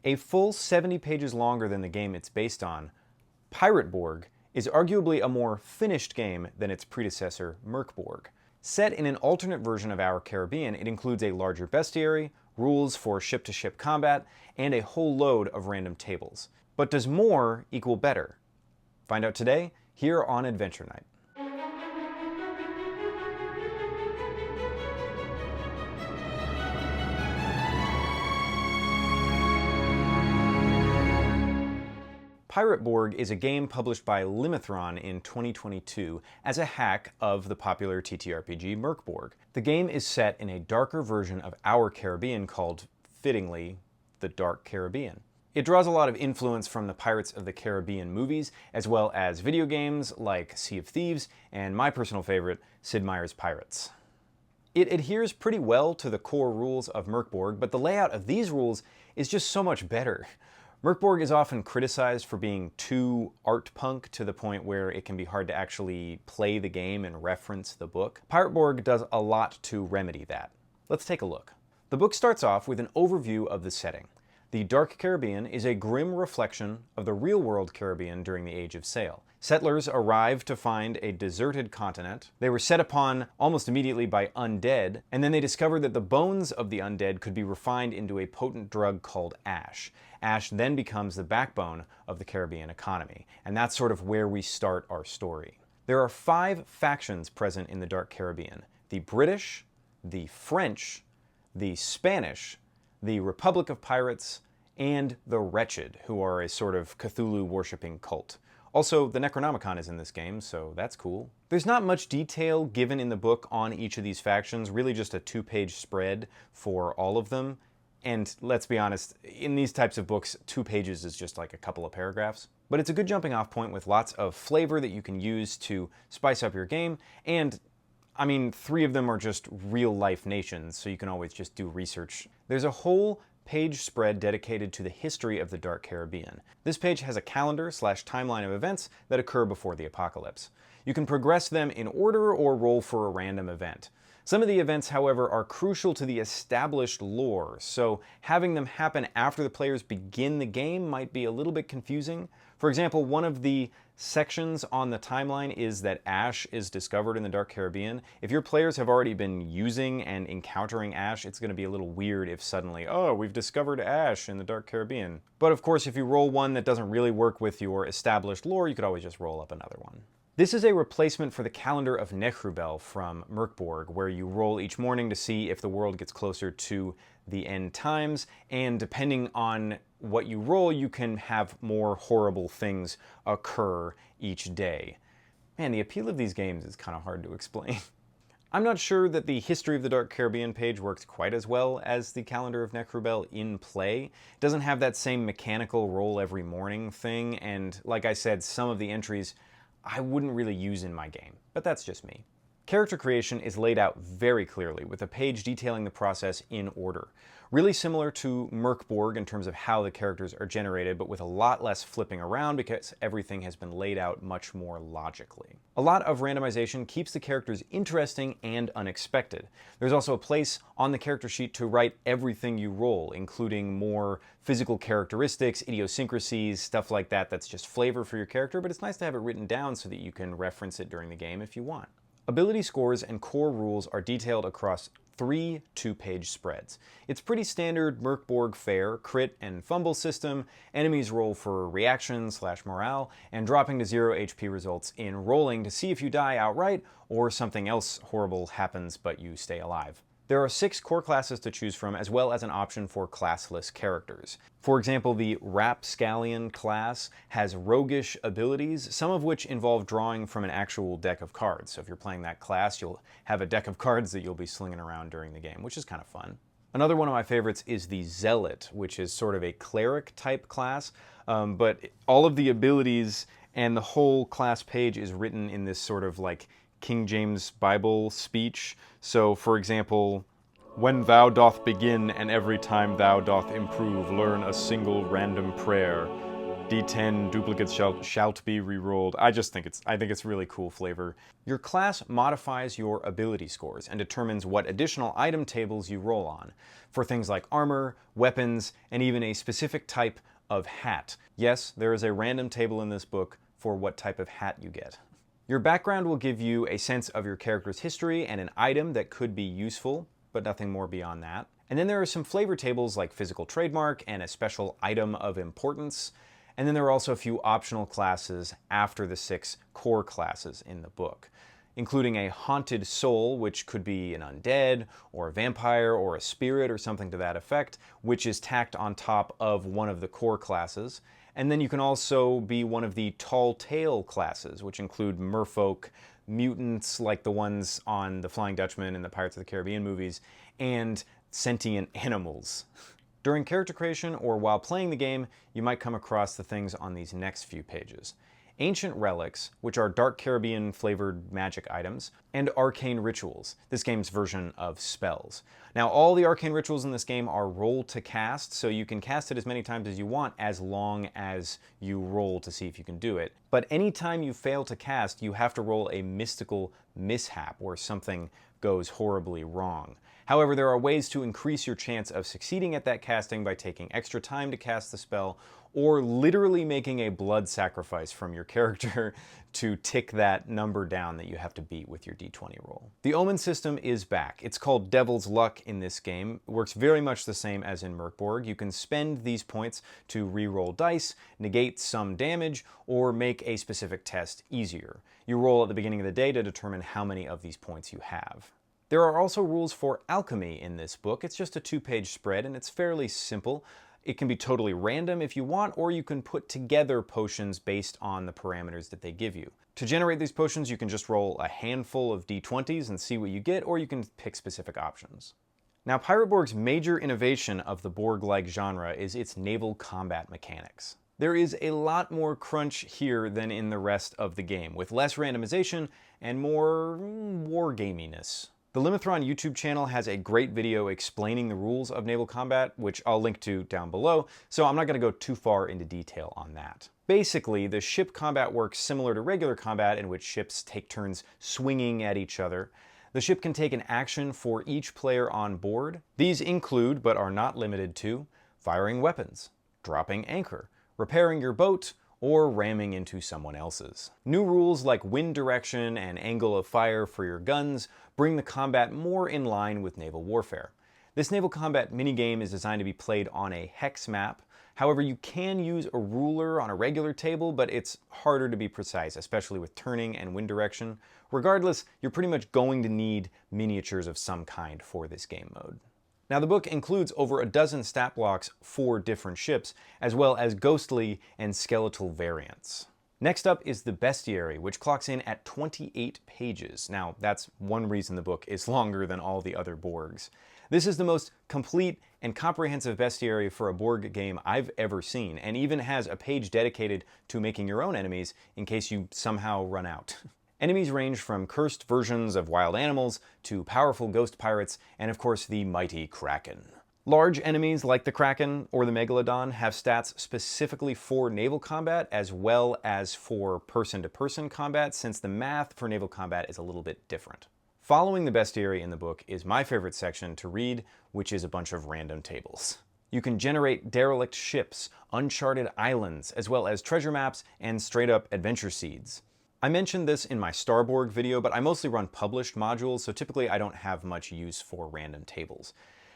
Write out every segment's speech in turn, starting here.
A full 70 pages longer than the game it's based on, Pirate Borg is arguably a more finished game than its predecessor, Mork Borg. Set in an alternate version of our Caribbean, it includes a larger bestiary, rules for ship-to-ship combat, and a whole load of random tables. But does more equal better? Find out today, here on Adventure Night. Pirate Borg is a game published by Limithron in 2022 as a hack of the popular TTRPG Mork Borg. The game is set in a darker version of our Caribbean called, fittingly, the Dark Caribbean. It draws a lot of influence from the Pirates of the Caribbean movies, as well as video games like Sea of Thieves and my personal favorite, Sid Meier's Pirates. It adheres pretty well to the core rules of Mork Borg, but the layout of these rules is just so much better. Mork Borg is often criticized for being too art punk to the point where it can be hard to actually play the game and reference the book. Pirate Borg does a lot to remedy that. Let's take a look. The book starts off with an overview of the setting. The Dark Caribbean is a grim reflection of the real-world Caribbean during the Age of Sail. Settlers arrived to find a deserted continent. They were set upon almost immediately by undead, and then they discovered that the bones of the undead could be refined into a potent drug called ash. Ash then becomes the backbone of the Caribbean economy, and that's sort of where we start our story. There are 5 factions present in the Dark Caribbean: the British, the French, the Spanish, the Republic of Pirates, and the Wretched, who are a sort of Cthulhu-worshipping cult. Also, the Necronomicon is in this game, so that's cool. There's not much detail given in the book on each of these factions, really just a 2-page spread for all of them. And let's be honest, in these types of books, 2 pages is just like a couple of paragraphs. But it's a good jumping off point with lots of flavor that you can use to spice up your game, and I mean, 3 of them are just real-life nations, so you can always just do research. There's a whole page spread dedicated to the history of the Dark Caribbean. This page has a calendar/timeline of events that occur before the apocalypse. You can progress them in order or roll for a random event. Some of the events, however, are crucial to the established lore, so having them happen after the players begin the game might be a little bit confusing. For example, one of the sections on the timeline is that ash is discovered in the Dark Caribbean. If your players have already been using and encountering ash, it's going to be a little weird if suddenly, oh, we've discovered ash in the Dark Caribbean. But of course, if you roll one that doesn't really work with your established lore, you could always just roll up another one. This is a replacement for the Calendar of Nechrubel from Mork Borg, where you roll each morning to see if the world gets closer to the end times, and depending on what you roll, you can have more horrible things occur each day. Man, the appeal of these games is kind of hard to explain. I'm not sure that the History of the Dark Caribbean page works quite as well as the Calendar of Nechrubel in play. It doesn't have that same mechanical roll every morning thing, and like I said, some of the entries I wouldn't really use in my game, but that's just me. Character creation is laid out very clearly, with a page detailing the process in order. Really similar to Mork Borg in terms of how the characters are generated, but with a lot less flipping around because everything has been laid out much more logically. A lot of randomization keeps the characters interesting and unexpected. There's also a place on the character sheet to write everything you roll, including more physical characteristics, idiosyncrasies, stuff like that that's just flavor for your character, but it's nice to have it written down so that you can reference it during the game if you want. Ability scores and core rules are detailed across 3 2-page spreads. It's pretty standard Mork Borg fare: crit and fumble system, enemies roll for reaction/morale, and dropping to 0 HP results in rolling to see if you die outright or something else horrible happens but you stay alive. There are 6 core classes to choose from, as well as an option for classless characters. For example, the Rapscallion class has roguish abilities, some of which involve drawing from an actual deck of cards. So if you're playing that class, you'll have a deck of cards that you'll be slinging around during the game, which is kind of fun. Another one of my favorites is the Zealot, which is sort of a cleric-type class, but all of the abilities and the whole class page is written in this sort of like King James Bible speech. So, for example, when thou doth begin and every time thou doth improve, learn a single random prayer. D10 duplicates shalt be re-rolled. I think it's really cool flavor. Your class modifies your ability scores and determines what additional item tables you roll on for things like armor, weapons, and even a specific type of hat. Yes, there is a random table in this book for what type of hat you get. Your background will give you a sense of your character's history and an item that could be useful, but nothing more beyond that. And then there are some flavor tables like physical trademark and a special item of importance. And then there are also a few optional classes after the 6 core classes in the book, including a haunted soul, which could be an undead, or a vampire, or a spirit, or something to that effect, which is tacked on top of one of the core classes. And then you can also be one of the tall tale classes, which include merfolk, mutants like the ones on the Flying Dutchman and the Pirates of the Caribbean movies, and sentient animals. During character creation or while playing the game, you might come across the things on these next few pages. Ancient relics, which are dark Caribbean flavored magic items, and arcane rituals, this game's version of spells. Now, all the arcane rituals in this game are roll to cast, so you can cast it as many times as you want as long as you roll to see if you can do it. But anytime you fail to cast, you have to roll a mystical mishap where something goes horribly wrong. However, there are ways to increase your chance of succeeding at that casting by taking extra time to cast the spell, or literally making a blood sacrifice from your character to tick that number down that you have to beat with your d20 roll. The Omen system is back. It's called Devil's Luck in this game. It works very much the same as in Mork Borg. You can spend these points to re-roll dice, negate some damage, or make a specific test easier. You roll at the beginning of the day to determine how many of these points you have. There are also rules for alchemy in this book. It's just a 2-page spread and it's fairly simple. It can be totally random if you want, or you can put together potions based on the parameters that they give you. To generate these potions, you can just roll a handful of d20s and see what you get, or you can pick specific options. Now, Pirate Borg's major innovation of the Borg-like genre is its naval combat mechanics. There is a lot more crunch here than in the rest of the game, with less randomization and more wargaminess. The Limithron YouTube channel has a great video explaining the rules of naval combat, which I'll link to down below, so I'm not going to go too far into detail on that. Basically, the ship combat works similar to regular combat, in which ships take turns swinging at each other. The ship can take an action for each player on board. These include, but are not limited to, firing weapons, dropping anchor, repairing your boat, or ramming into someone else's. New rules like wind direction and angle of fire for your guns bring the combat more in line with naval warfare. This naval combat minigame is designed to be played on a hex map. However, you can use a ruler on a regular table, but it's harder to be precise, especially with turning and wind direction. Regardless, you're pretty much going to need miniatures of some kind for this game mode. Now, the book includes over a dozen stat blocks for different ships, as well as ghostly and skeletal variants. Next up is the Bestiary, which clocks in at 28 pages. Now, that's one reason the book is longer than all the other Borgs. This is the most complete and comprehensive bestiary for a Borg game I've ever seen, and even has a page dedicated to making your own enemies in case you somehow run out. Enemies range from cursed versions of wild animals to powerful ghost pirates, and of course the mighty Kraken. Large enemies like the Kraken or the Megalodon have stats specifically for naval combat as well as for person-to-person combat, since the math for naval combat is a little bit different. Following the bestiary in the book is my favorite section to read, which is a bunch of random tables. You can generate derelict ships, uncharted islands, as well as treasure maps and straight-up adventure seeds. I mentioned this in my Starborg video, but I mostly run published modules, so typically I don't have much use for random tables.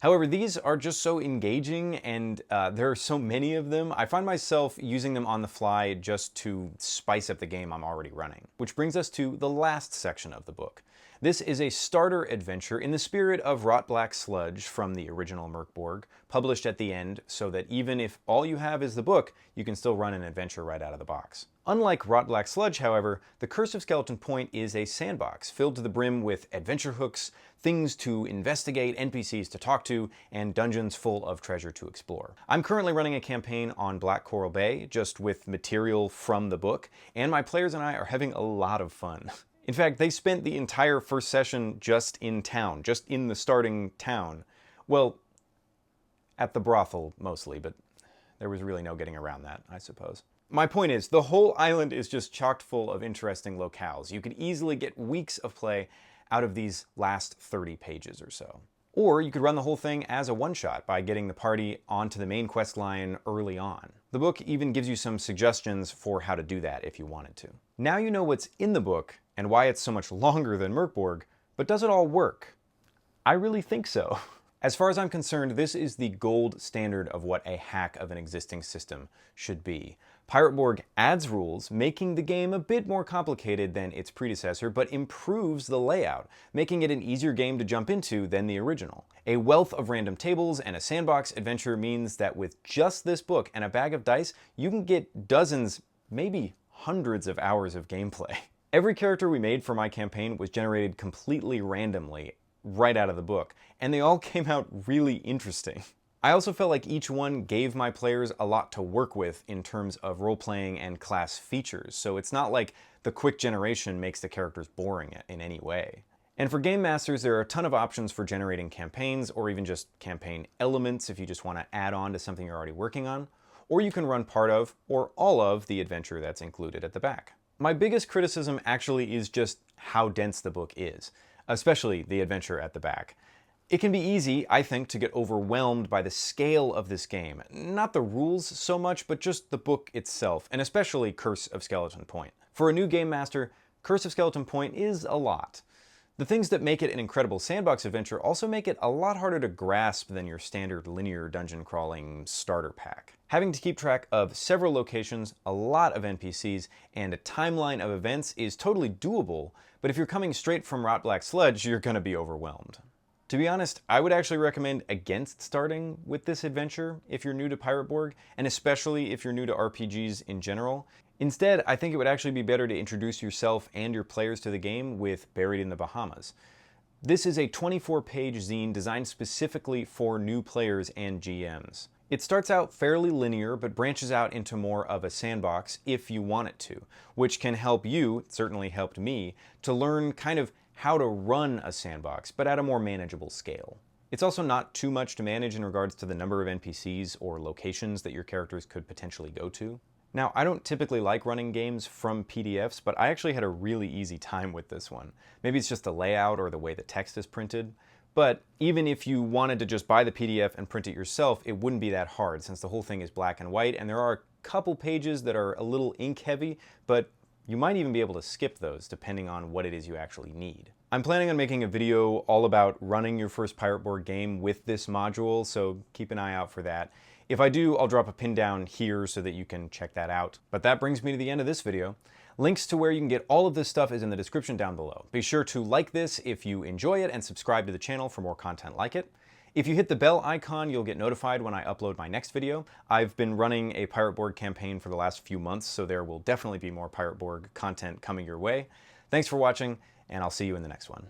However, these are just so engaging, and there are so many of them, I find myself using them on the fly just to spice up the game I'm already running. Which brings us to the last section of the book. This is a starter adventure in the spirit of Rot Black Sludge from the original Mork Borg, published at the end so that even if all you have is the book, you can still run an adventure right out of the box. Unlike Rot Black Sludge, however, the Curse of Skeleton Point is a sandbox filled to the brim with adventure hooks, things to investigate, NPCs to talk to, and dungeons full of treasure to explore. I'm currently running a campaign on Black Coral Bay, just with material from the book, and my players and I are having a lot of fun. In fact, they spent the entire first session just in town, just in the starting town. Well, at the brothel mostly, but there was really no getting around that, I suppose. My point is, the whole island is just chock full of interesting locales. You could easily get weeks of play out of these last 30 pages or so. Or you could run the whole thing as a one-shot by getting the party onto the main quest line early on. The book even gives you some suggestions for how to do that if you wanted to. Now you know what's in the book and why it's so much longer than Mork Borg, but does it all work? I really think so. As far as I'm concerned, this is the gold standard of what a hack of an existing system should be. Pirate Borg adds rules, making the game a bit more complicated than its predecessor, but improves the layout, making it an easier game to jump into than the original. A wealth of random tables and a sandbox adventure means that with just this book and a bag of dice, you can get dozens, maybe hundreds of hours of gameplay. Every character we made for my campaign was generated completely randomly, right out of the book, and they all came out really interesting. I also felt like each one gave my players a lot to work with in terms of role-playing and class features, so it's not like the quick generation makes the characters boring in any way. And for game masters, there are a ton of options for generating campaigns, or even just campaign elements if you just want to add on to something you're already working on, or you can run part of, or all of, the adventure that's included at the back. My biggest criticism actually is just how dense the book is, especially the adventure at the back. It can be easy, I think, to get overwhelmed by the scale of this game. Not the rules so much, but just the book itself, and especially Curse of Skeleton Point. For a new game master, Curse of Skeleton Point is a lot. The things that make it an incredible sandbox adventure also make it a lot harder to grasp than your standard linear dungeon crawling starter pack. Having to keep track of several locations, a lot of NPCs, and a timeline of events is totally doable, but if you're coming straight from Rot Black Sludge, you're gonna be overwhelmed. To be honest, I would actually recommend against starting with this adventure if you're new to Pirate Borg, and especially if you're new to RPGs in general. Instead, I think it would actually be better to introduce yourself and your players to the game with Buried in the Bahamas. This is a 24-page zine designed specifically for new players and GMs. It starts out fairly linear, but branches out into more of a sandbox if you want it to, which can help you, it certainly helped me, to learn kind of how to run a sandbox, but at a more manageable scale. It's also not too much to manage in regards to the number of NPCs or locations that your characters could potentially go to. Now, I don't typically like running games from PDFs, but I actually had a really easy time with this one. Maybe it's just the layout or the way the text is printed, but even if you wanted to just buy the PDF and print it yourself, it wouldn't be that hard since the whole thing is black and white, and there are a couple pages that are a little ink heavy, but you might even be able to skip those depending on what it is you actually need. I'm planning on making a video all about running your first Pirate Borg game with this module, so keep an eye out for that. If I do, I'll drop a pin down here so that you can check that out. But that brings me to the end of this video. Links to where you can get all of this stuff is in the description down below. Be sure to like this if you enjoy it and subscribe to the channel for more content like it. If you hit the bell icon, you'll get notified when I upload my next video. I've been running a Pirate Borg campaign for the last few months, so there will definitely be more Pirate Borg content coming your way. Thanks for watching, and I'll see you in the next one.